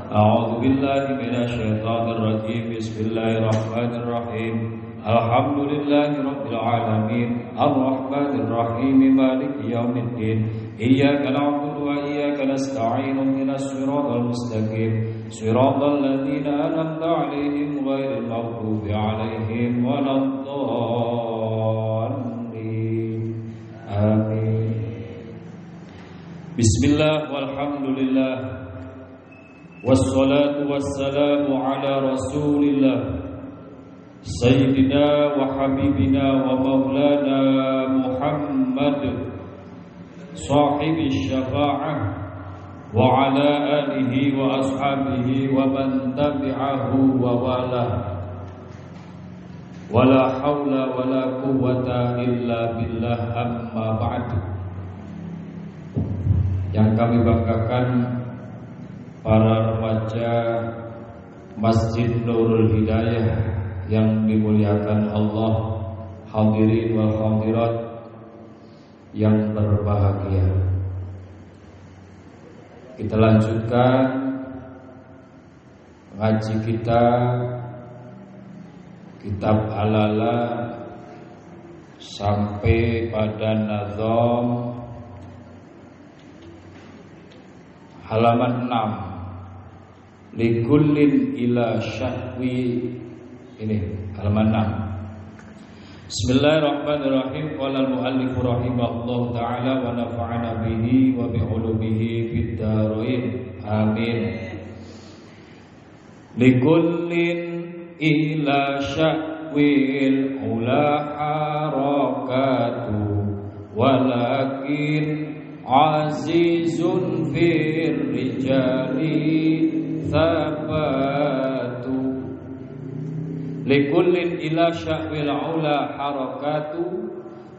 أعوذ بالله من الشيطان الرجيم بسم الله الرحمن الرحيم الحمد لله رب العالمين الرحمن الرحيم مالك يوم الدين إياك نعبد وإياك نستعين اهدنا الصراط المستقيم صراط الذين أنعمت عليهم غير المغضوب عليهم ولا الضالين آمين بسم الله والحمد لله والصلاة والسلام على رسول الله سيدنا وحبيبنا ومولانا محمد صاحب الشفاعة وعلى آله وأصحابه ومن تبعه ووالاه ولا حول ولا قوة إلا بالله أما بعد. Yang kami banggakan para remaja Masjid Nurul Hidayah yang dimuliakan Allah, hadirin wal hadirat yang berbahagia. Kita lanjutkan ngaji kita kitab Al-Ala sampai pada nazam halaman 6. Likullin ila syahwi, ini halaman 6. Bismillahirrahmanirrahim. Qala al-muallif rahimahullah ta'ala wa nafa'ana bihi wa bi'ulumihi fid dharain. Amin. Likullin ila syahwil ula harakatu walakin azizun fir rijali thabatu. Likullin ila sya'wil ula harakatu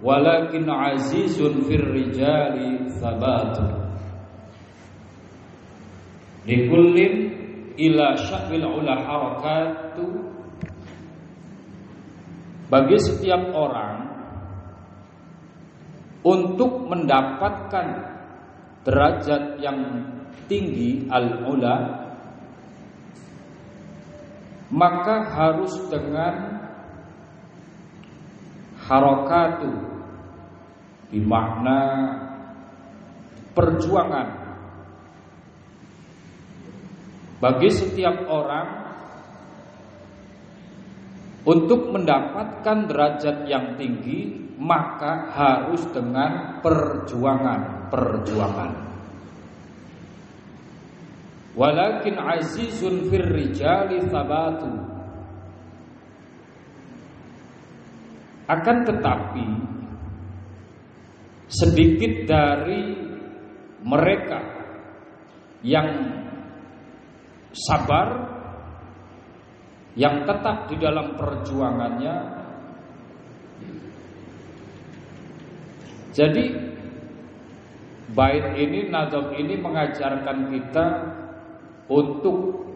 walakin azizun fir rijali thabatu. Likullin ila sya'wil ula harakatu, bagi setiap orang untuk mendapatkan derajat yang tinggi al-ula, maka harus dengan harakatu, bermakna perjuangan. Bagi setiap orang untuk mendapatkan derajat yang tinggi, maka harus dengan perjuangan. Walakin azizun fir rijali thabatu. Akan tetapi sedikit dari mereka yang sabar, yang tetap di dalam perjuangannya. Jadi bait ini, nazam ini mengajarkan kita untuk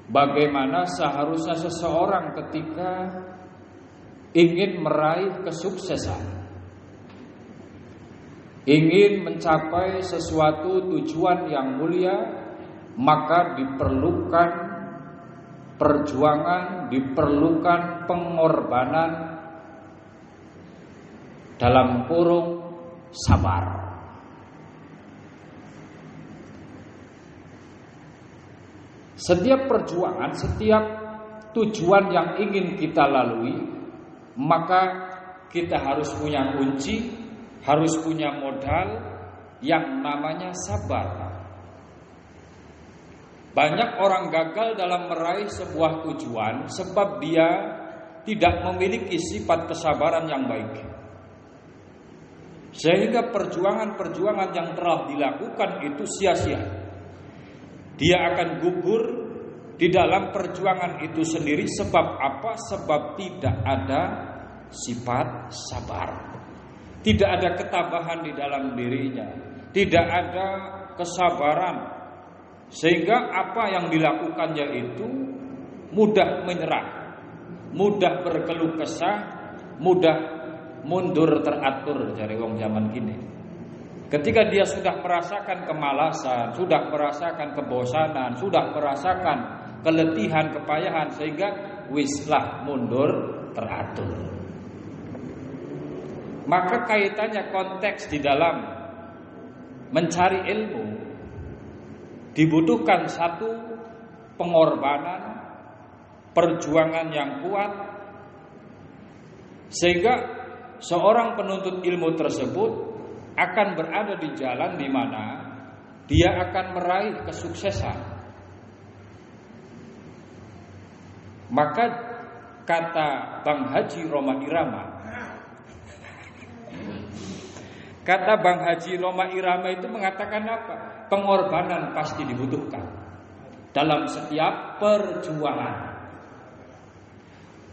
bagaimana seharusnya seseorang ketika ingin meraih kesuksesan, ingin mencapai sesuatu tujuan yang mulia, maka diperlukan perjuangan, diperlukan pengorbanan, dalam kurung sabar. Setiap perjuangan, setiap tujuan yang ingin kita lalui, maka kita harus punya kunci, harus punya modal yang namanya sabar. Banyak orang gagal dalam meraih sebuah tujuan sebab dia tidak memiliki sifat kesabaran yang baik. Sehingga perjuangan-perjuangan yang telah dilakukan itu sia-sia. Dia akan gugur di dalam perjuangan itu sendiri. Sebab apa? Sebab tidak ada sifat sabar, tidak ada ketabahan di dalam dirinya, tidak ada kesabaran. Sehingga apa yang dilakukannya itu mudah menyerah, mudah berkeluh kesah, mudah mundur teratur dari wong zaman kini. Ketika dia sudah merasakan kemalasan, sudah merasakan kebosanan, sudah merasakan keletihan, kepayahan, sehingga wislah mundur teratur. Maka kaitannya konteks di dalam mencari ilmu dibutuhkan satu pengorbanan, perjuangan yang kuat, sehingga seorang penuntut ilmu tersebut akan berada di jalan di mana dia akan meraih kesuksesan. Maka kata Bang Haji Roma Irama, itu mengatakan apa? Pengorbanan pasti dibutuhkan dalam setiap perjuangan.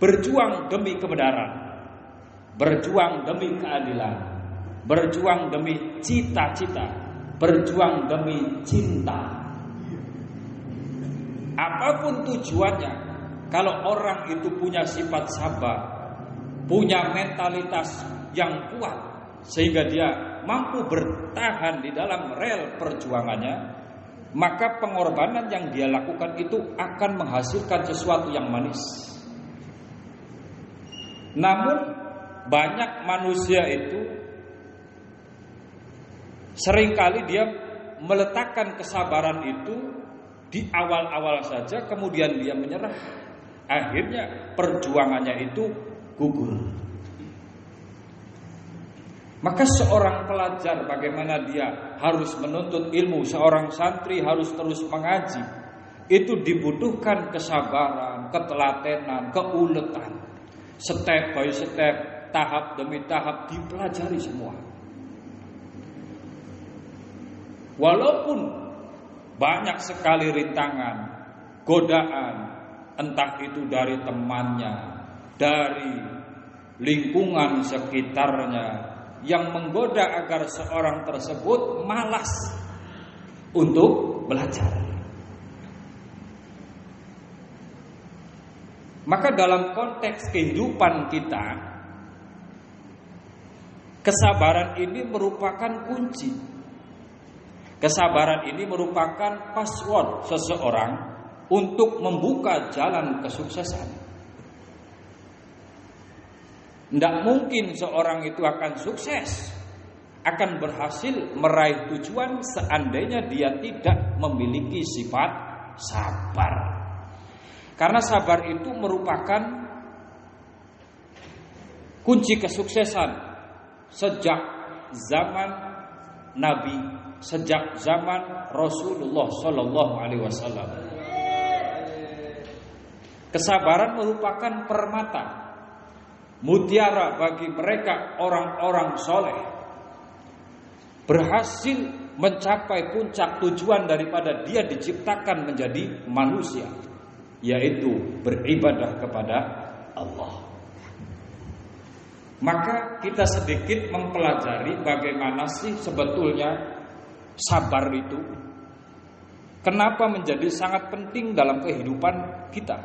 Berjuang demi kebenaran, berjuang demi keadilan, berjuang demi cita-cita, berjuang demi cinta. Apapun tujuannya, kalau orang itu punya sifat sabar, punya mentalitas yang kuat, sehingga dia mampu bertahan di dalam rel perjuangannya, maka pengorbanan yang dia lakukan itu akan menghasilkan sesuatu yang manis. Namun banyak manusia itu seringkali dia meletakkan kesabaran itu di awal-awal saja, kemudian dia menyerah. Akhirnya perjuangannya itu gugur. Maka seorang pelajar, bagaimana dia harus menuntut ilmu, seorang santri harus terus mengaji, itu dibutuhkan kesabaran, ketelatenan, keuletan. Step by step, tahap demi tahap dipelajari semua. Walaupun banyak sekali rintangan, godaan, entah itu dari temannya, dari lingkungan sekitarnya, yang menggoda agar seorang tersebut malas untuk belajar. Maka dalam konteks kehidupan kita, kesabaran ini merupakan kunci. Kesabaran ini merupakan password seseorang untuk membuka jalan kesuksesan. Tidak mungkin seorang itu akan sukses, akan berhasil meraih tujuan seandainya dia tidak memiliki sifat sabar. Karena sabar itu merupakan kunci kesuksesan sejak zaman Nabi, sejak zaman Rasulullah Shallallahu Alaihi Wasallam. Kesabaran merupakan permata, mutiara bagi mereka orang-orang soleh, berhasil mencapai puncak tujuan daripada dia diciptakan menjadi manusia, yaitu beribadah kepada Allah. Maka kita sedikit mempelajari bagaimana sih sebetulnya sabar itu, kenapa menjadi sangat penting dalam kehidupan kita,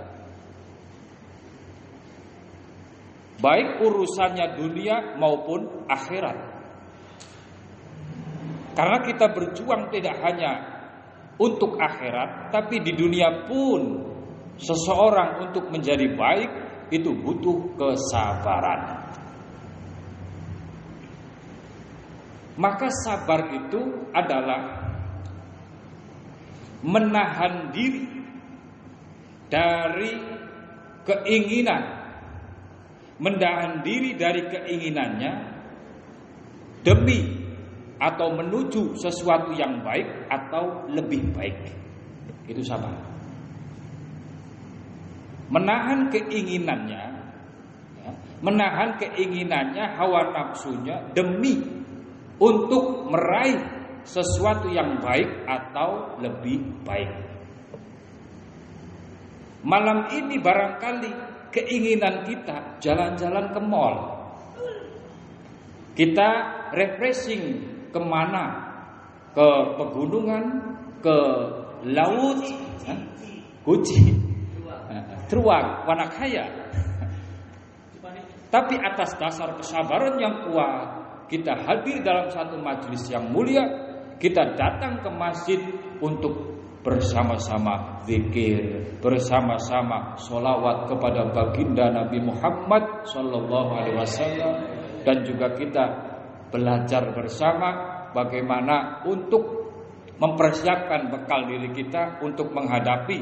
baik urusannya dunia maupun akhirat. Karena kita berjuang tidak hanya untuk akhirat, tapi di dunia pun seseorang untuk menjadi baik itu butuh kesabaran. Maka sabar itu adalah menahan diri dari keinginan, menahan diri dari keinginannya demi atau menuju sesuatu yang baik atau lebih baik. Itu sabar. Menahan keinginannya, menahan keinginannya, hawa nafsunya demi untuk meraih sesuatu yang baik atau lebih baik. Malam ini barangkali keinginan kita jalan-jalan ke mall, kita refreshing kemana? Ke pegunungan, ke laut, Guci, Truang, Wanakaya. Tapi atas dasar kesabaran yang kuat, kita hadir dalam satu majelis yang mulia, kita datang ke masjid untuk bersama-sama zikir, bersama-sama sholawat kepada baginda Nabi Muhammad sallallahu alaihi wasallam, dan juga kita belajar bersama bagaimana untuk mempersiapkan bekal diri kita untuk menghadapi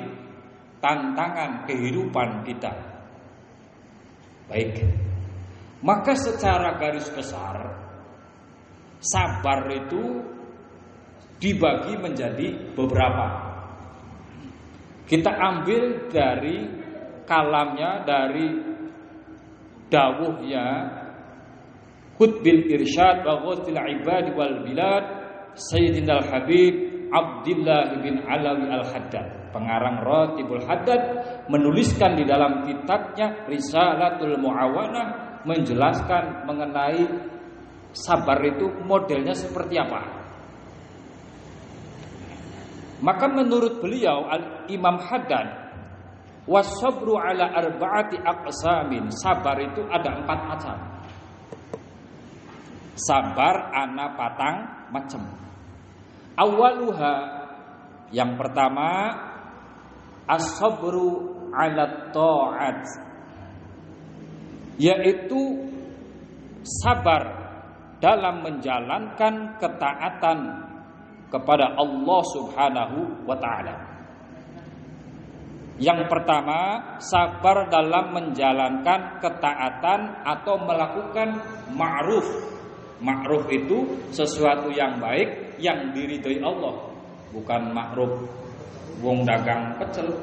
tantangan kehidupan kita. Baik, maka secara garis besar sabar itu dibagi menjadi beberapa. Kita ambil dari kalamnya, dari dawuhnya Qutbil Irsyad wa Ghuthil Ibad wal Bilad Sayyidina Al-Habib Abdullah bin Alawi Al-Haddad, pengarang Ratibul Haddad, menuliskan di dalam kitabnya Risalatul Muawanah, menjelaskan mengenai sabar itu modelnya seperti apa. Maka menurut beliau Imam Haddad, wasabru ala arba'ati aqsamin, sabar itu ada 4 macam. Sabar ana patang macam. Awaluha, yang pertama, as-sabru ala ta'at, yaitu sabar dalam menjalankan ketaatan kepada Allah Subhanahu wa ta'ala. Yang pertama, sabar dalam menjalankan ketaatan atau melakukan ma'ruf. Ma'ruf itu sesuatu yang baik yang diridhoi Allah, bukan ma'ruf wong dagang pecel.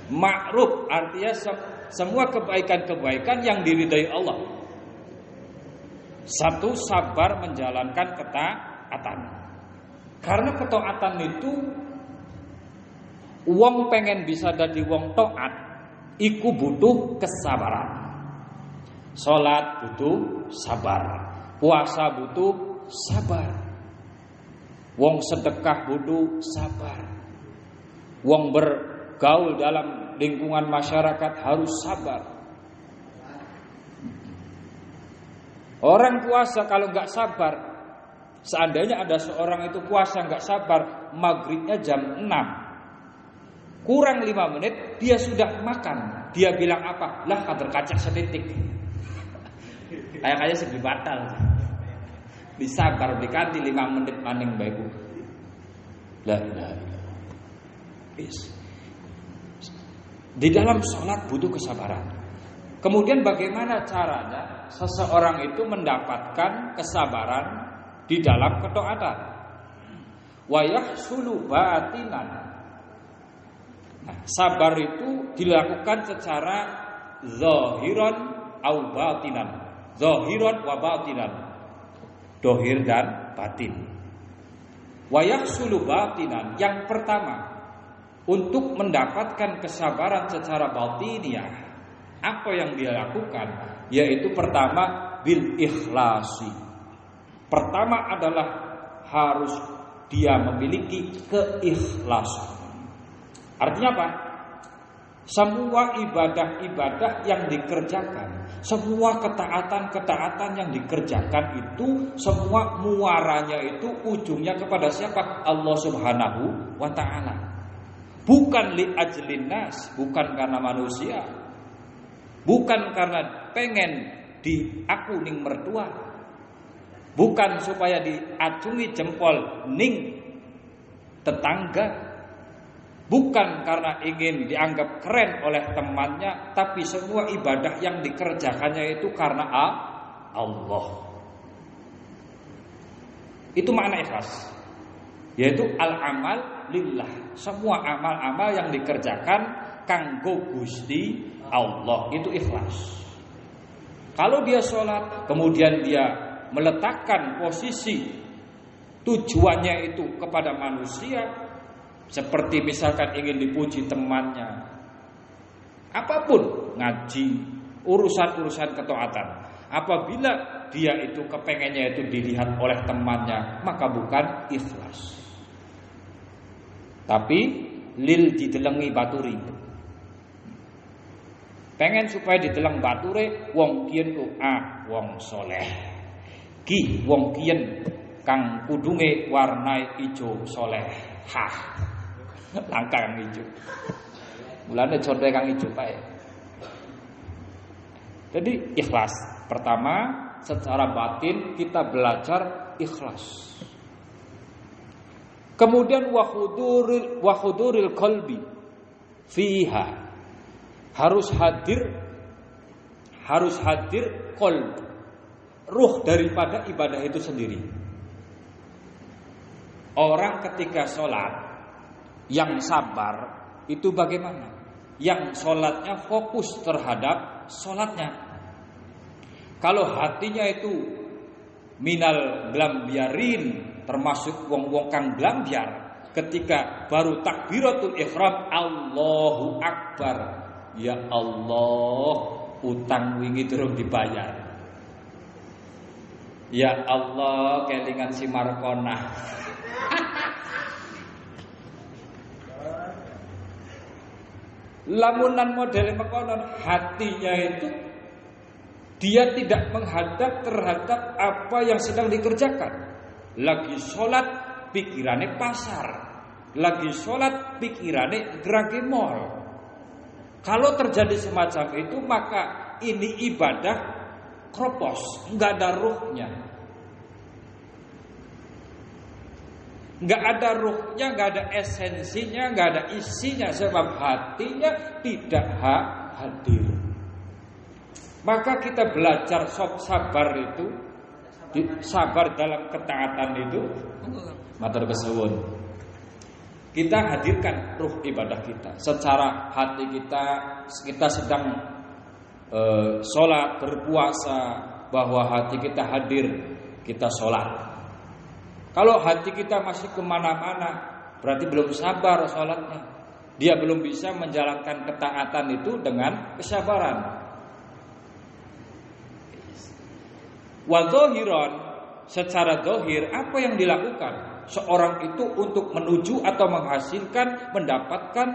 Ma'ruf artinya semua kebaikan-kebaikan yang diridhoi Allah. Satu, sabar menjalankan ketaatan. Karena ketaatan itu wong pengen bisa dadi wong taat iku butuh kesabaran. Salat butuh sabar, puasa butuh sabar, wong sedekah butuh sabar, wong bergaul dalam lingkungan masyarakat harus sabar. Orang puasa kalau nggak sabar, seandainya ada seorang itu puasa nggak sabar, maghribnya jam 6, kurang 5 menit dia sudah makan. Dia bilang apa? Lah kader kacak setitik. Kayak sedih batal. Disabar dikanti 5 menit maning baikku. La ilaha illallah. Di dalam sholat butuh kesabaran. Kemudian bagaimana caranya seseorang itu mendapatkan kesabaran di dalam ketaatan? Wa yahsulu batinan. Nah, sabar itu dilakukan secara zahiran au batinan. Zahiran wa batinan, dohir dan batin. Wa yahsulu batinan, yang pertama, untuk mendapatkan kesabaran secara batiniah, apa yang dia lakukan? Yaitu pertama, bil ikhlasi. Pertama adalah harus dia memiliki keikhlasan. Artinya apa? Semua ibadah-ibadah yang dikerjakan, semua ketaatan-ketaatan yang dikerjakan itu semua muaranya itu ujungnya kepada siapa? Allah Subhanahu wa ta'ala. Bukan li ajlin nas, bukan karena manusia, bukan karena pengen diaku ning mertua, bukan supaya diacungi jempol ning tetangga, bukan karena ingin dianggap keren oleh temannya, tapi semua ibadah yang dikerjakannya itu karena Allah. Itu makna ikhlas, yaitu al-amal lillah. Semua amal-amal yang dikerjakan kanggo Gusti Allah itu ikhlas. Kalau dia sholat, kemudian dia meletakkan posisi tujuannya itu kepada manusia, seperti misalkan ingin dipuji temannya, apapun, ngaji, urusan-urusan ketaatan, apabila dia itu kepengennya itu dilihat oleh temannya, maka bukan ikhlas, tapi lil didelengi baturi. Pengen supaya dideleng bature, wong kiyen ku wong soleh. Ki wong kiyen kang kudunge warnai ijo soleh. Hah. Langka kang ijo. Mulane contoh kang ijo kae. Jadi ikhlas. Pertama, secara batin kita belajar ikhlas. Kemudian wa huduril qalbi fiha. Harus hadir qalb, ruh daripada ibadah itu sendiri. Orang ketika sholat yang sabar itu bagaimana? Yang sholatnya fokus terhadap sholatnya. Kalau hatinya itu minal glambiarin, termasuk wong-wong kang glambiar, ketika baru takbiratul ihram Allahu Akbar, ya Allah, utang wingi durung dibayar. Ya Allah, kelingan si Markona. Lamunan model mengkonon, hatinya itu dia tidak menghadap terhadap apa yang sedang dikerjakan. Lagi sholat pikirannya pasar, lagi sholat pikirannya gerage mall. Kalau terjadi semacam itu, maka ini ibadah kropos, nggak ada ruhnya. Nggak ada ruhnya, nggak ada esensinya, nggak ada isinya, sebab hatinya tidak hadir. Maka kita belajar sabar itu, sabar dalam ketaatan itu, matur kesuwun. Kita hadirkan ruh ibadah kita. Secara hati kita sedang sholat, berpuasa, bahwa hati kita hadir, kita sholat. Kalau hati kita masih kemana-mana, berarti belum sabar sholatnya. Dia belum bisa menjalankan ketaatan itu dengan kesabaran. Wa dhahiran, secara zahir apa yang dilakukan seorang itu untuk menuju atau menghasilkan, mendapatkan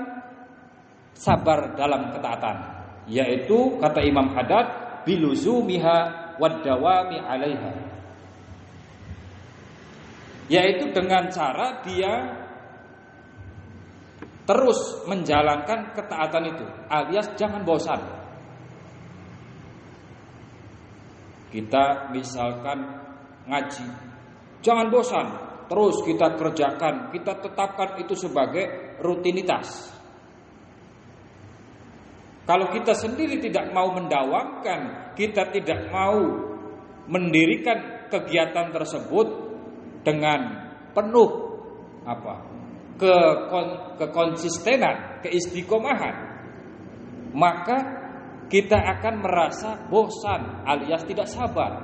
sabar dalam ketaatan, yaitu kata Imam Haddad biluzumiha waddawami 'alaiha, yaitu dengan cara dia terus menjalankan ketaatan itu, alias jangan bosan. Kita misalkan ngaji, jangan bosan, terus kita kerjakan, kita tetapkan itu sebagai rutinitas. Kalau kita sendiri tidak mau mendawamkan, kita tidak mau mendirikan kegiatan tersebut dengan penuh kekonsistenan, keistiqomahan, maka kita akan merasa bosan alias tidak sabar.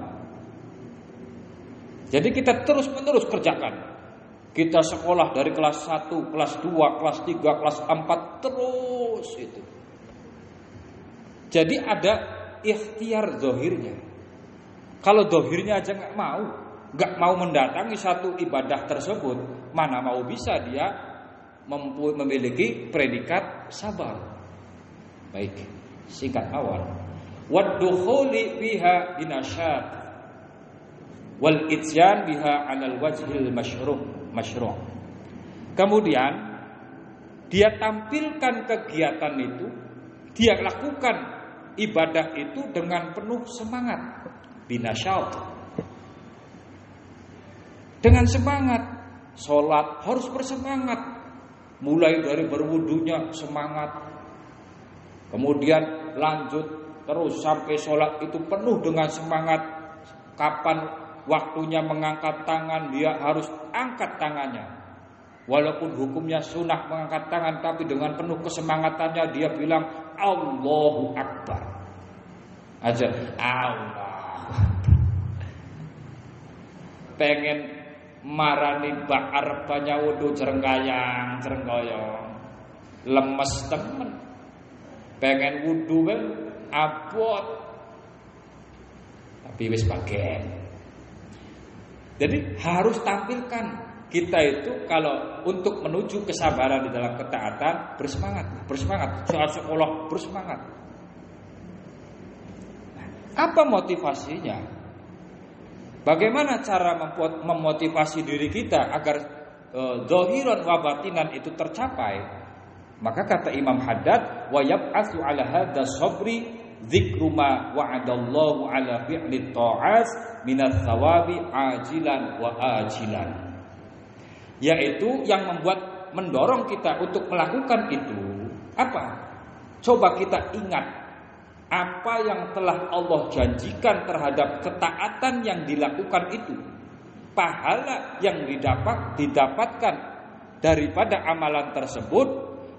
Jadi kita terus-menerus kerjakan. Kita sekolah dari kelas 1, kelas 2, kelas 3, kelas 4 terus itu. Jadi ada ikhtiar zahirnya. Kalau zahirnya aja nggak mau mendatangi satu ibadah tersebut, mana mau bisa dia memiliki predikat sabar. Baik, singkat awal. Waddukhuli biha binasyat wal ityan biha 'alal wajhil masyru'. Kemudian dia tampilkan kegiatan itu, dia lakukan ibadah itu dengan penuh semangat, binasyat. Dengan semangat, sholat harus bersemangat. Mulai dari berwudunya semangat, kemudian lanjut terus sampai sholat itu penuh dengan semangat. Kapan waktunya mengangkat tangan, dia harus angkat tangannya. Walaupun hukumnya sunnah mengangkat tangan, tapi dengan penuh kesemangatannya dia bilang Allahu Akbar. Aja Allah. Pengen marani bakar banyak wudu jerengkayang, lemes temen. Pengen wudu kan abot, tapi wis bagian. Jadi harus tampilkan kita itu kalau untuk menuju kesabaran di dalam ketaatan bersemangat. Saat sekolah bersemangat. Apa motivasinya? Bagaimana cara memotivasi diri kita agar zahiran wa batinan itu tercapai? Maka kata Imam Haddad, wa yab'atsu 'ala hadza sabri dzikru ma wa'adallahu 'ala fi'li ta'as minats thawabi ajilan wa ajilan. Yaitu yang mendorong kita untuk melakukan itu apa? Coba kita ingat apa yang telah Allah janjikan terhadap ketaatan yang dilakukan itu. Pahala yang didapatkan daripada amalan tersebut,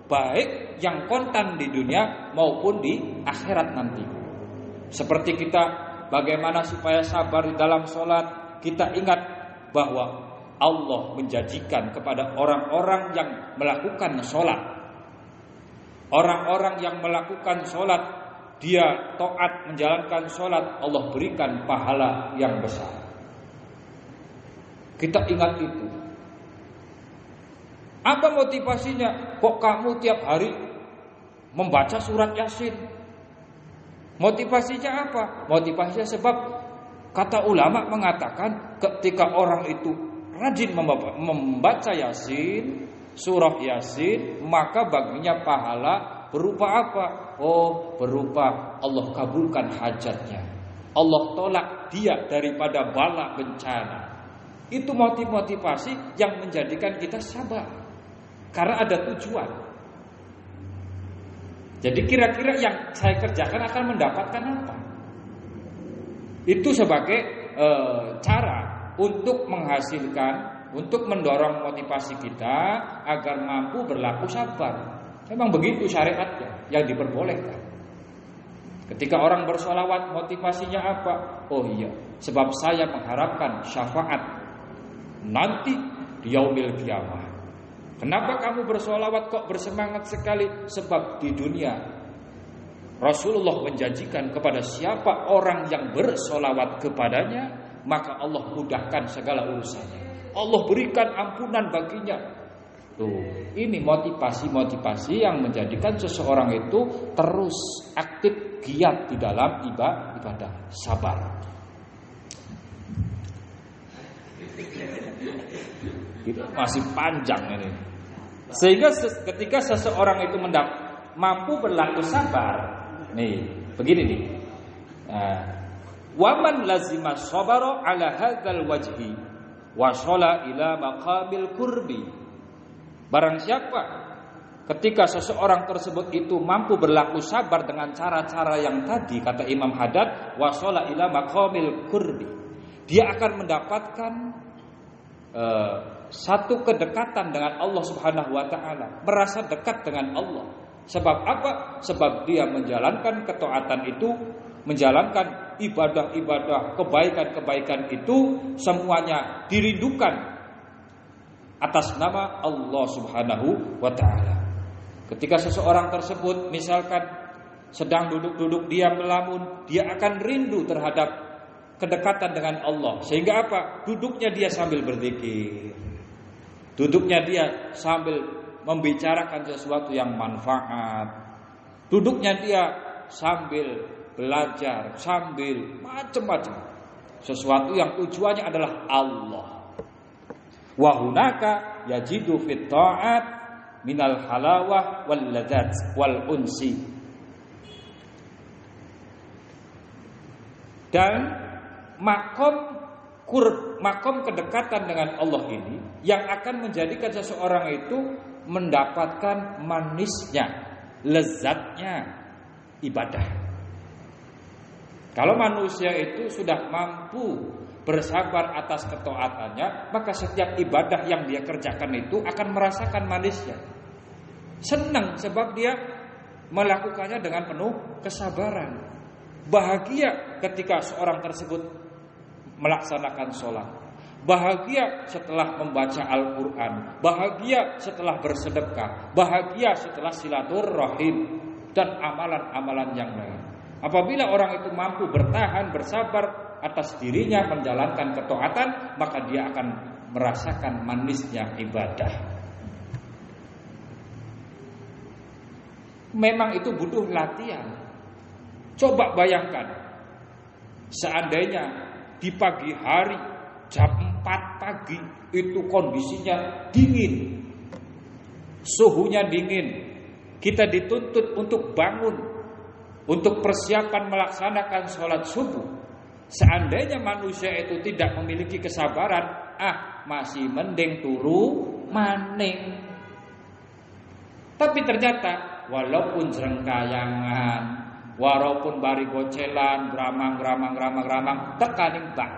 baik yang kontan di dunia maupun di akhirat nanti. Seperti kita bagaimana supaya sabar di dalam sholat, kita ingat bahwa Allah menjanjikan kepada orang-orang yang melakukan sholat. Orang-orang yang melakukan sholat, dia taat menjalankan sholat, Allah berikan pahala yang besar. Kita ingat itu. Apa motivasinya? Kok kamu tiap hari membaca surat Yasin? Motivasinya apa? Motivasinya sebab kata ulama mengatakan ketika orang itu rajin membaca Yasin, surah Yasin, maka baginya pahala berupa apa? Oh, berupa Allah kabulkan hajatnya, Allah tolak dia daripada bala bencana. Itu motivasi yang menjadikan kita sabar, karena ada tujuan. Jadi kira-kira yang saya kerjakan akan mendapatkan apa? Itu sebagai cara untuk menghasilkan, untuk mendorong motivasi kita agar mampu berlaku sabar. Memang begitu syariatnya yang diperbolehkan. Ketika orang bersolawat, motivasinya apa? Oh iya, sebab saya mengharapkan syafaat nanti di yaumil qiyamah. Kenapa kamu bersolawat kok bersemangat sekali? Sebab di dunia Rasulullah menjanjikan kepada siapa orang yang bersolawat kepadanya, maka Allah mudahkan segala urusannya, Allah berikan ampunan baginya. Tuh, ini motivasi yang menjadikan seseorang itu terus aktif, giat di dalam ibadah, sabar. Itu masih panjang ini. Sehingga ketika seseorang itu mampu berlaku sabar, nih, begini nih. Waman lazima sabara ala hadzal wajhi wa shala ila maqamil qurbi. Barang siapa ketika seseorang tersebut itu mampu berlaku sabar dengan cara-cara yang tadi, kata Imam Haddad, wasala ila maqamil qurbi, dia akan mendapatkan satu kedekatan dengan Allah Subhanahu wa taala, merasa dekat dengan Allah. Sebab apa? Sebab dia menjalankan ketaatan itu, menjalankan ibadah-ibadah, kebaikan-kebaikan itu semuanya dirindukan atas nama Allah Subhanahu wa ta'ala. Ketika seseorang tersebut misalkan sedang duduk-duduk diam melamun, dia akan rindu terhadap kedekatan dengan Allah. Sehingga apa? Duduknya dia sambil berzikir, duduknya dia sambil membicarakan sesuatu yang manfaat, duduknya dia sambil belajar, sambil macam-macam sesuatu yang tujuannya adalah Allah. Wa hunaka yajidu fit ta'at minal halawah wal ladzat wal unsi. Dan makom kedekatan dengan Allah ini yang akan menjadikan seseorang itu mendapatkan manisnya, lezatnya ibadah. Kalau manusia itu sudah mampu bersabar atas ketaatannya, maka setiap ibadah yang dia kerjakan itu akan merasakan manisnya. Senang sebab dia melakukannya dengan penuh kesabaran. Bahagia ketika seorang tersebut melaksanakan sholat, bahagia setelah membaca Al-Quran, bahagia setelah bersedekah, bahagia setelah silaturahim, dan amalan-amalan yang lain. Apabila orang itu mampu bertahan, bersabar atas dirinya menjalankan ketaatan, maka dia akan merasakan manisnya ibadah. Memang itu butuh latihan. Coba bayangkan, seandainya di pagi hari jam 4 pagi itu kondisinya dingin, suhunya dingin. Kita dituntut untuk bangun, untuk persiapan melaksanakan sholat subuh. Seandainya manusia itu tidak memiliki kesabaran, masih mending turu maning. Tapi ternyata walaupun jerengkayangan, walaupun bari gocelan, gramang, tekaning bak.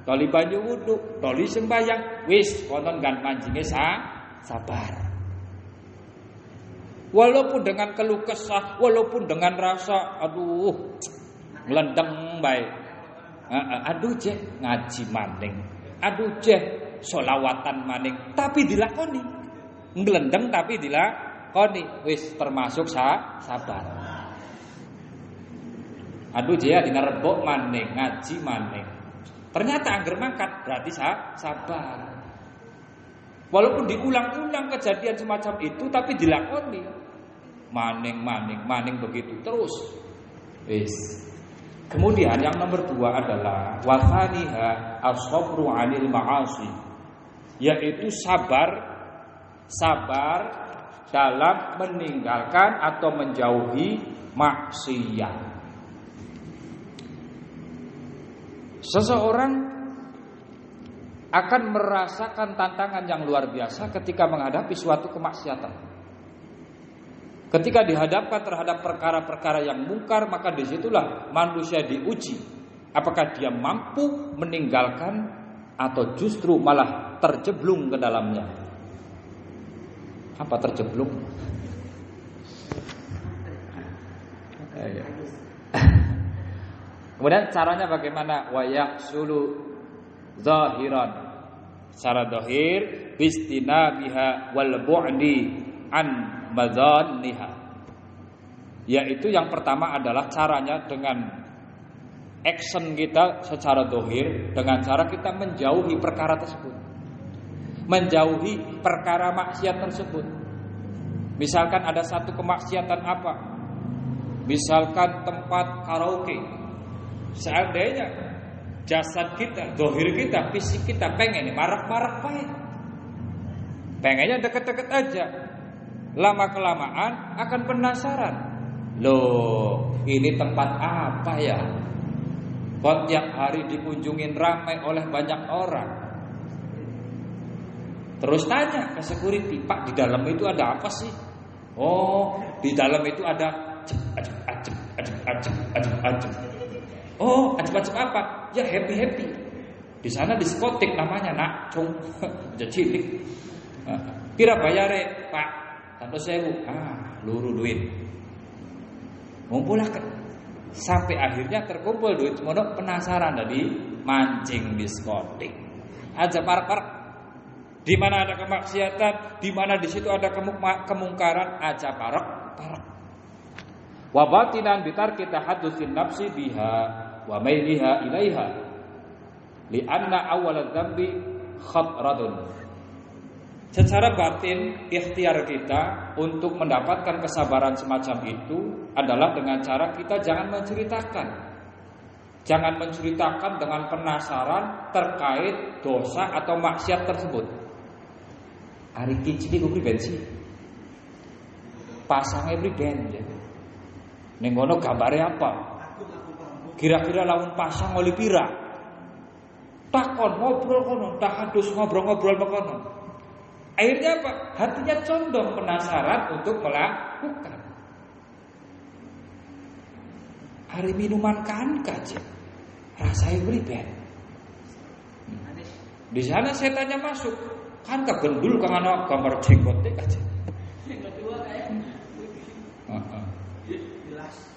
Toli banyu wudu, toli sembayang, wis konon gan manjinge sabar. Walaupun dengan keluh kesah, walaupun dengan rasa ngelendeng baik. Aduh je ngaji maning, aduh je sholawatan maning, tapi dilakoni. Ngelendeng tapi dilakoni, wis termasuk sabar. Aduh je dina rebok maning, ngaji maning. Ternyata angger mangkat berarti sabar. Walaupun diulang-ulang kejadian semacam itu tapi dilakoni. Maning begitu terus. Wis. Kemudian yang nomor 2 adalah wasaniha as-sabru 'anil ma'asi, yaitu sabar dalam meninggalkan atau menjauhi maksiat. Seseorang akan merasakan tantangan yang luar biasa ketika menghadapi suatu kemaksiatan. Ketika dihadapkan terhadap perkara-perkara yang mungkar, maka disitulah manusia diuji. Apakah dia mampu meninggalkan atau justru malah terjeblung ke dalamnya. Apa terjeblung? Kemudian caranya bagaimana? Wa yahsulu zahiran, secara zahir bistinabiha wal bu'di an madzanniha, yaitu yang pertama adalah caranya dengan action kita secara zahir, dengan cara kita menjauhi perkara tersebut, menjauhi perkara maksiat tersebut. Misalkan ada satu kemaksiatan apa, misalkan tempat karaoke. Seandainya jasad kita, zahir kita, fisik kita pengen marak-marak baik, pengennya deket-deket aja, lama-kelamaan akan penasaran. Loh, ini tempat apa ya? Kok tiap hari dikunjungin ramai oleh banyak orang. Terus tanya ke security, Pak, di dalam itu ada apa sih? Oh, di dalam itu ada ajeb. Oh, ajeb apa? Ya happy. Di sana diskotik namanya, nak, cung. Cilik. Pira bayare, Pak? 100.000. Luru duit. Ngumpulakan. Sampai akhirnya terkumpul duit semono, penasaran tadi mancing diskotik. Aja parek-parek. Di mana ada kemaksiatan, di mana di situ ada kemungkaran, aja parek. Wa batinan bitarki tahaddusin nafsi biha wa mailiha ilaiha li'anna awwalad dzambi khatradun. Secara batin, ikhtiar kita untuk mendapatkan kesabaran semacam itu adalah dengan cara kita jangan menceritakan dengan penasaran terkait dosa atau maksiat tersebut. Ari kicili ku pribensi. Pasange priben. Ning ngono gambare apa? Kira-kira lawan pasang oli pira? Takon ngobrol kono, tahadus ngobrol-ngobrol kono. Akhirnya apa? Hatinya condong penasaran untuk melakukan. Hari minuman kan kaji, rasanya beriben. Di sana setannya masuk, kan kegendul kang ana gambar jenggote kaji.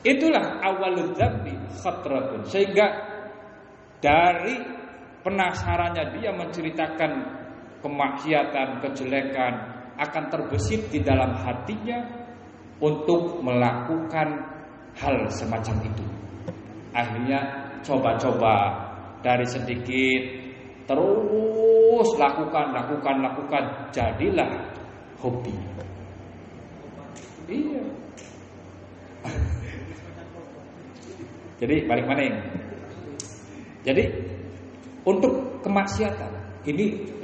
Itulah awalul dzambi khatratun, sehingga dari penasarannya dia menceritakan kemaksiatan, kejelekan akan terbesit di dalam hatinya untuk melakukan hal semacam itu. Akhirnya coba-coba dari sedikit terus lakukan, jadilah hobi. Iya. Jadi balik maning. Jadi untuk kemaksiatan. Ini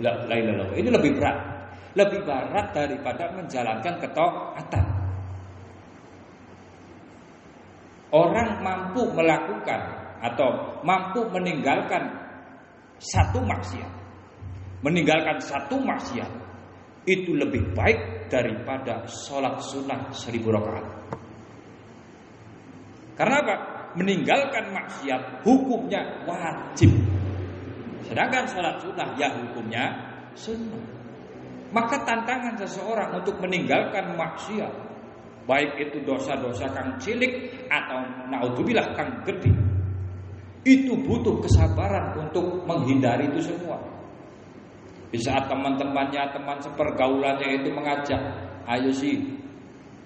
lebih berat daripada menjalankan ketaatan. Orang mampu melakukan atau mampu meninggalkan satu maksiat itu lebih baik daripada sholat sunnah 1000 rakaat. Karena apa? Meninggalkan maksiat hukumnya wajib, sedangkan sholat sunnah ya hukumnya sunnah. Maka tantangan seseorang untuk meninggalkan maksiat, baik itu dosa-dosa kang cilik atau naudzubillah kang gede, itu butuh kesabaran untuk menghindari itu semua. Di saat teman-temannya, teman sepergaulannya itu mengajak, ayo sih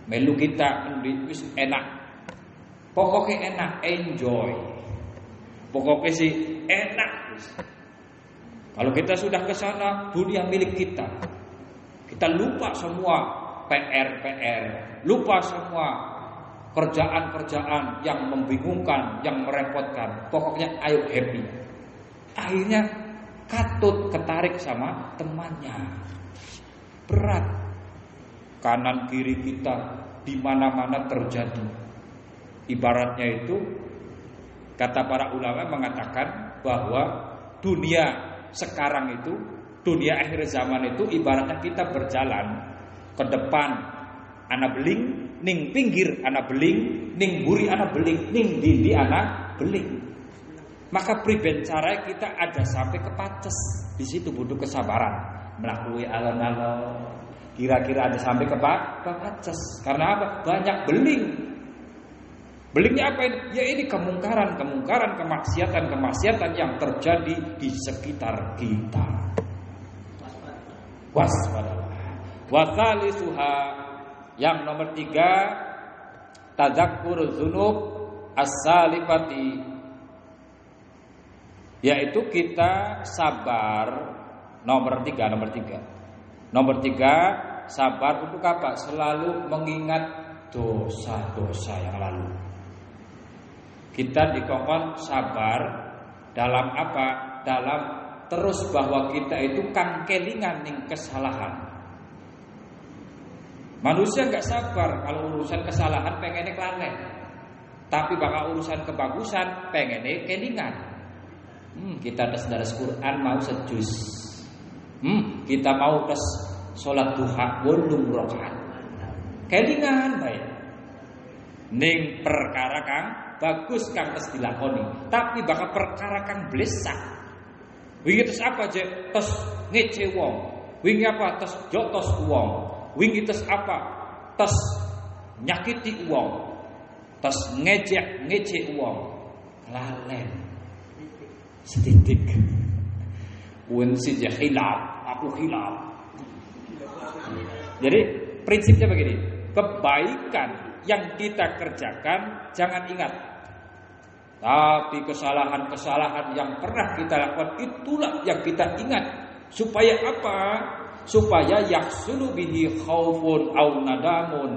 melu kita wis enak, pokoknya enak, enjoy, pokoknya sih enak. Kalau kita sudah ke sana, dunia milik kita. Kita lupa semua PR, lupa semua kerjaan-kerjaan yang membingungkan, yang merepotkan. Pokoknya ayo happy. Akhirnya katut ketarik sama temannya. Berat. Kanan kiri kita di mana-mana terjadi. Ibaratnya itu, kata para ulama mengatakan bahwa dunia sekarang itu, dunia akhir zaman itu ibaratnya kita berjalan ke depan ana beling, ning pinggir ana beling, ning buri ana beling, ning dindi ana beling. Maka priben cara kita ada sampai ke paces. Di situ butuh kesabaran, melakukan alon-alon. Kira-kira ada sampai ke paces. Karena apa? Banyak beling. Belingnya apa ini? Ya ini kemungkaran, kemaksiatan yang terjadi di sekitar kita. Waspadlah. Wasalisuha, yang nomor 3, tadzakkur dzunub as-salifati, yaitu kita sabar. Nomor 3 sabar untuk apa? Selalu mengingat dosa-dosa yang lalu. Kita dikongkon sabar dalam apa? Dalam terus bahwa kita itu kang kelingan ning kesalahan. Manusia gak sabar kalau urusan kesalahan pengennya klanen, tapi bakal urusan kebagusan pengennya kelingan. Kita tes daras Quran mau sejus, kita mau tes sholat duha 8 rakaat, kelingan baik. Ning perkara kang bagus kang tes dilakoni, tapi bakal perkara kang blesak. Wingi tes apa je? Tes ngece wong. Wingi apa? Tes jotos wong. Wingi tes apa? Tes nyakiti wong. Tes ngece wong. Lalen. Setitik. Wen si je khilaf, aku khilaf. Jadi prinsipnya begini, kebaikan yang kita kerjakan jangan ingat, tapi kesalahan-kesalahan yang pernah kita lakukan itulah yang kita ingat. Supaya apa? Supaya yahsulu bihi khaufun au nadamun.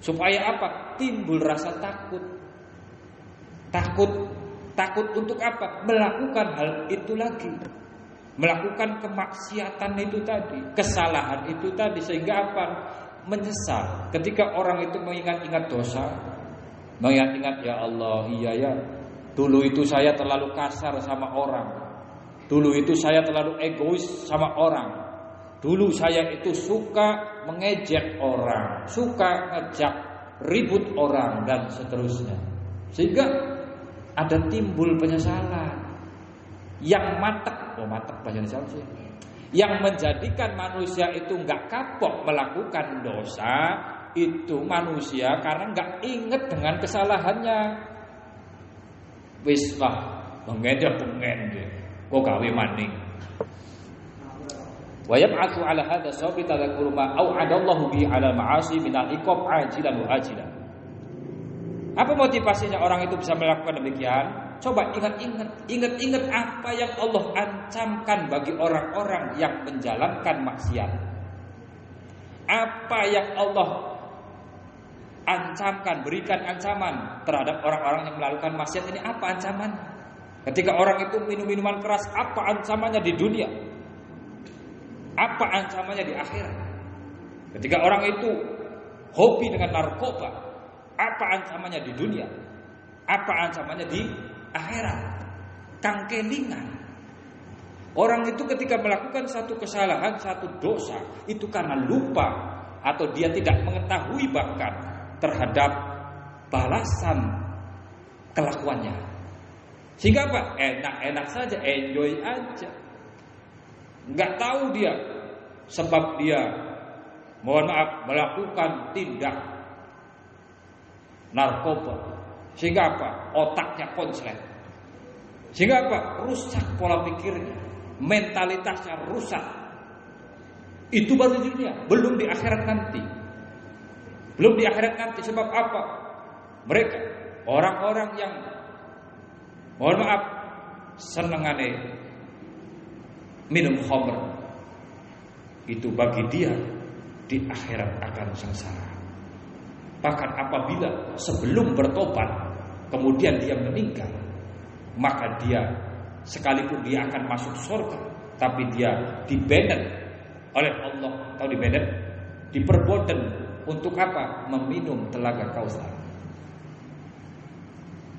Supaya apa? Timbul rasa takut. Takut untuk apa? Melakukan hal itu lagi. Melakukan kemaksiatan itu tadi, kesalahan itu tadi, sehingga apa? Menyesal. Ketika orang itu mengingat-ingat dosa, mengingat-ingat, ya Allah, iya ya, dulu itu saya terlalu kasar sama orang, dulu itu saya terlalu egois sama orang, dulu saya itu suka mengejek orang, suka ngejak ribut orang, dan seterusnya. Sehingga ada timbul penyesalan yang matek bahasa Indonesia sih, yang menjadikan manusia itu nggak kapok melakukan dosa. Itu manusia karena nggak inget dengan kesalahannya. Wis lah, pengen kok gawe maning. Wa yab'atsu 'ala hadza sabi tadzakkuru ma au'adallahu bi 'ala ma'asi min al-iqab ajilan wa ajilan. Apa motivasinya orang itu bisa melakukan demikian? Coba ingat apa yang Allah ancamkan bagi orang-orang yang menjalankan maksiat. Apa yang Allah ancamkan, berikan ancaman terhadap orang-orang yang melakukan maksiat ini, apa ancaman? Ketika orang itu minum minuman keras, apa ancamannya di dunia? Apa ancamannya di akhirat? Ketika orang itu hobi dengan narkoba, apa ancamannya di dunia? Apa ancamannya di akhirat? Kangkelingan. Orang itu ketika melakukan satu kesalahan, satu dosa, itu karena lupa atau dia tidak mengetahui bahkan terhadap balasan kelakuannya. Sehingga apa? Enak-enak saja, enjoy aja. Enggak tahu dia sebab dia, mohon maaf, melakukan tindak narkoba. Sehingga apa? Otaknya konslet. Sehingga apa? Rusak pola pikirnya, mentalitasnya rusak. Itu baru di dunia, belum di akhirat nanti. Belum di akhirat nanti. Sebab apa? Mereka orang-orang yang, mohon maaf, senengane minum khamr, itu bagi dia di akhirat akan sengsara. Bahkan apabila sebelum bertobat kemudian dia meninggal, maka dia sekalipun dia akan masuk surga, tapi dia dibanet oleh Allah, atau dibanet, diperboden untuk apa? Meminum telaga Kausar.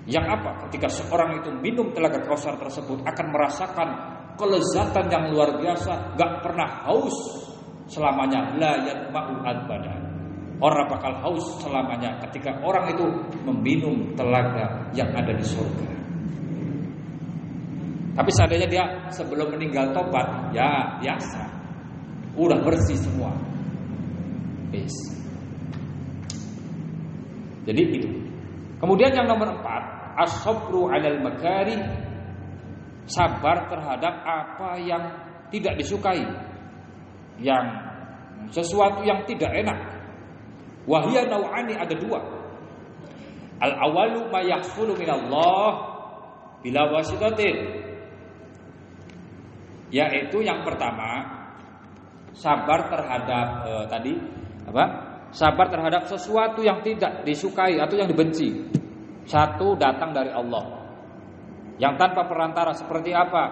Yang apa? Ketika seorang itu minum telaga Kausar tersebut akan merasakan kelezatan yang luar biasa, gak pernah haus selamanya. La yatma'u abadan. Orang bakal haus selamanya ketika orang itu meminum telaga yang ada di surga. Tapi seandainya dia sebelum meninggal tobat, ya biasa, udah bersih semua. Yes. Jadi itu. Kemudian yang nomor 4, as-sabru 'alal makarih, sabar terhadap apa yang tidak disukai, yang sesuatu yang tidak enak. Wahia nau'ani, ada dua. Al-awalu ma yahsulu minallah bila wasitatin, yaitu yang pertama sabar terhadap tadi apa? Sabar terhadap sesuatu yang tidak disukai atau yang dibenci. Satu, datang dari Allah, yang tanpa perantara. Seperti apa?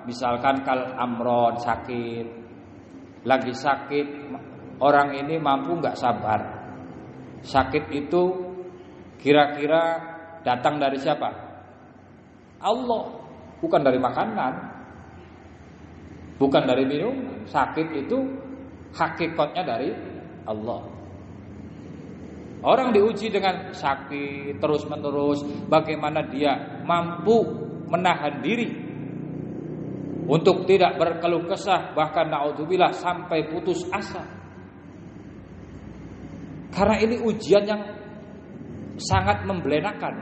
Misalkan kal amrod, sakit, lagi sakit, orang ini mampu nggak sabar. Sakit itu kira-kira datang dari siapa? Allah, bukan dari makanan, bukan dari minum. Sakit itu hakikatnya dari Allah. Orang diuji dengan sakit terus-menerus, bagaimana dia mampu menahan diri untuk tidak berkeluh kesah, bahkan naudzubillah sampai putus asa. Karena ini ujian yang sangat membelenakan.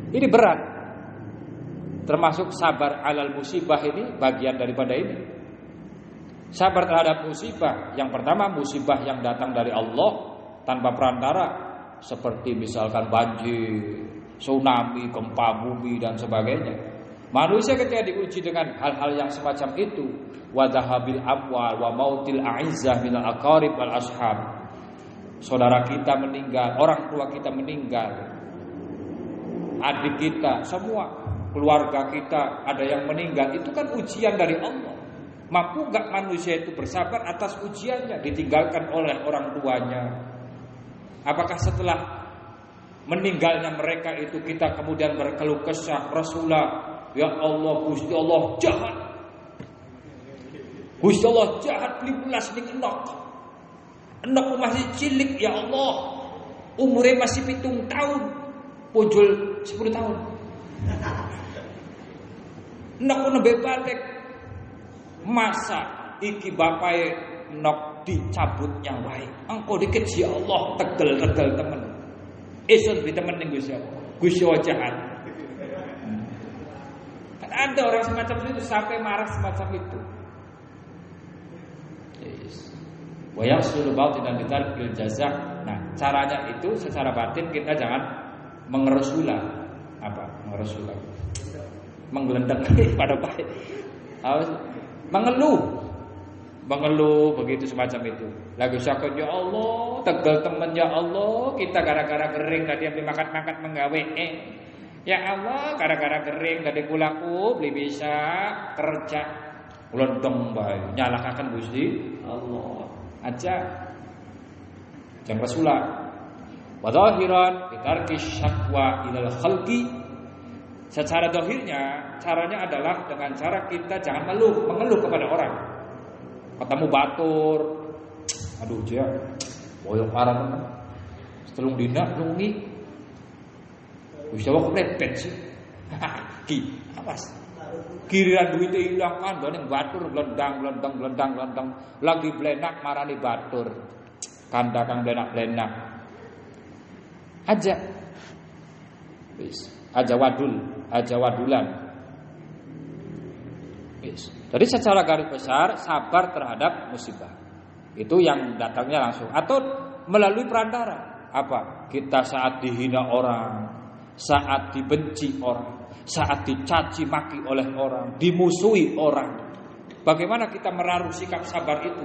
Ini berat. Termasuk sabar alal musibah, ini bagian daripada ini. Sabar terhadap musibah. Yang pertama, musibah yang datang dari Allah tanpa perantara, seperti misalkan banjir, tsunami, gempa bumi dan sebagainya. Manusia ketika diuji dengan hal-hal yang semacam itu, wa dhahabil amwal wa mautil a'izzah minal aqarib wal ashab. Saudara kita meninggal, orang tua kita meninggal, adik kita, semua keluarga kita ada yang meninggal. Itu kan ujian dari Allah. Mampu gak manusia itu bersabar atas ujiannya, ditinggalkan oleh orang tuanya? Apakah setelah meninggalnya mereka itu kita kemudian berkeluh kesah, Rasulullah, ya Allah, Gusti Allah jahat, Gusti Allah jahat, 15 ning enak masih cilik, ya Allah, umurnya masih 7 tahun, punjul 10 tahun, enak nembe balik. Masa iki bapae nok dicabut nyawae, engko dikit ya Allah, tegel-tegel temen, isun ditemen ning Gusti Allah, Gusti Allah jahat. Kan ada orang semacam itu sampai marah semacam itu. Yes. Wa yahsulu batinan bitarkil jazaa. Nah, caranya itu secara batin kita jangan mengersula. Apa? Mengersula. Menggelendeng pada baik. Harus mengeluh begitu semacam itu. Lagu syakon ya Allah, tegel temen ya Allah, kita gara-gara kering tadi yang dimakan-makan menggawe Ya Allah, gara-gara kering gak dikulaku beli bisa kerja londong bae nyalahkan Gusti Allah aja. Jangan Rasulullah wa zahiran bitarki syakwa ilal khalqi. Secara zahirnya caranya adalah dengan cara kita jangan mengeluh kepada orang. Ketemu batur, aduh dia boyok parah teman. Setelung dina nungi wis kok lepet sih. Ki, awas. Giliran duit ilang kan gone batur glendang. Lagi blenak marani batur. Kanda kang blenak-blenak. Aja. Wis, aja wadulan. Wis. Jadi secara garis besar sabar terhadap musibah. Itu yang datangnya langsung atau melalui perantara. Apa? Kita saat dihina orang, saat dibenci orang, saat dicaci maki oleh orang, dimusuhi orang. Bagaimana kita meraruh sikap sabar itu?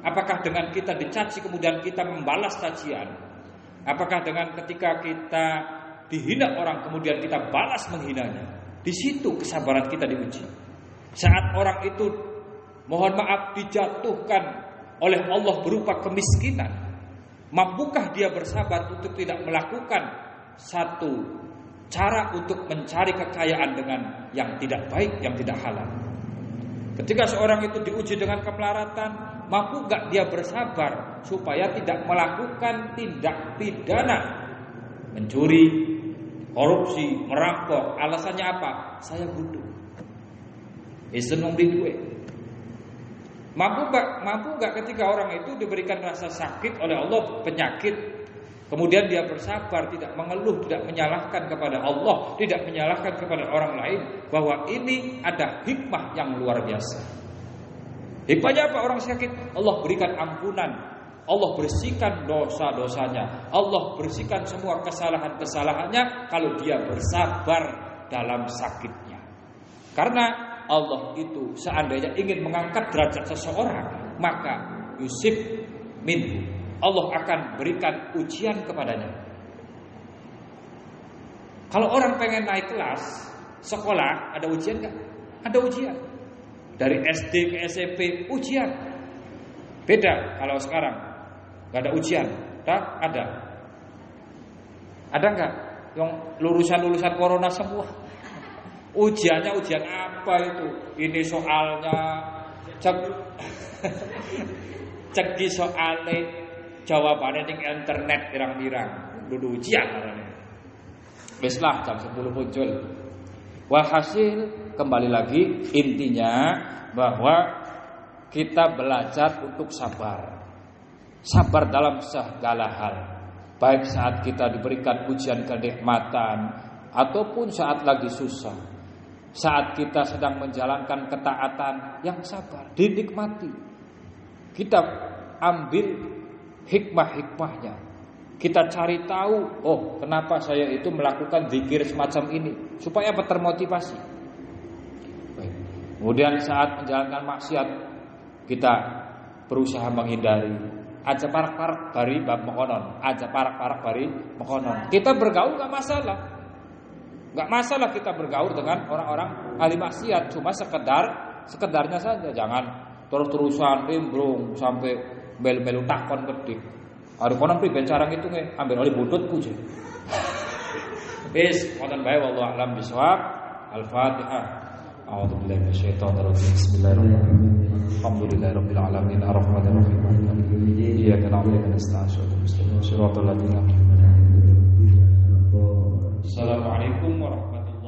Apakah dengan kita dicaci kemudian kita membalas cacian? Apakah dengan ketika kita dihina orang kemudian kita balas menghinanya? Di situ kesabaran kita diuji. Saat orang itu mohon maaf dijatuhkan oleh Allah berupa kemiskinan, mampukah dia bersabar untuk tidak melakukan satu cara untuk mencari kekayaan dengan yang tidak baik, yang tidak halal? Ketika seorang itu diuji dengan kemelaratan, mampu gak dia bersabar supaya tidak melakukan tindak pidana mencuri, korupsi, merampok? Alasannya apa? Saya butuh. Seneng di gue. Mampu gak ketika orang itu diberikan rasa sakit oleh Allah, penyakit, kemudian dia bersabar, tidak mengeluh, tidak menyalahkan kepada Allah, tidak menyalahkan kepada orang lain, bahwa ini ada hikmah yang luar biasa. Hikmahnya apa? Orang sakit, Allah berikan ampunan, Allah bersihkan dosa-dosanya, Allah bersihkan semua kesalahan-kesalahannya kalau dia bersabar dalam sakitnya. Karena Allah itu seandainya ingin mengangkat derajat seseorang, maka yusib minhu, Allah akan berikan ujian kepadanya. Kalau orang pengen naik kelas sekolah, ada ujian gak? Ada ujian. Dari SD ke SMP ujian. Beda kalau sekarang gak ada ujian. Ada. Ada gak? Yang lulusan corona semua. Ujiannya ujian apa itu? Ini soalnya ceki soalnya jawabannya di internet pirang-pirang. Dulu ujian namanya. Beslah jam 10 muncul. Walhasil kembali lagi intinya bahwa kita belajar untuk sabar. Sabar dalam segala hal. Baik saat kita diberikan ujian kenikmatan ataupun saat lagi susah. Saat kita sedang menjalankan ketaatan, yang sabar, dinikmati. Kita ambil hikmah-hikmahnya. Kita cari tahu, oh kenapa saya itu melakukan zikir semacam ini, supaya apa? Termotivasi. Baik. Kemudian saat menjalankan maksiat, kita berusaha menghindari. Aja parak-parak bari bab mekonon, aja parak-parak bari mekonon. Kita bergaul gak masalah. Gak masalah kita bergaul dengan orang-orang ahli maksiat, cuma sekedarnya saja. Jangan terus-terusan nimbrung sampai melu-melu takon kedik. Ari konon priben carang itu nge, ambil oleh bututku je. Wis, wonten bae wallahu a'lam bishawab. Al-Fatihah. A'udzubillahi minasyaitonir rajim. Bismillahirrahmanirrahim. Alhamdulillahirabbil alamin arrahmanir rahim. Iyyaka na'budu wa nasta'in. Shiratal ladzina an'amta 'alaihim. Assalamualaikum warahmatullahi wabarakatuh.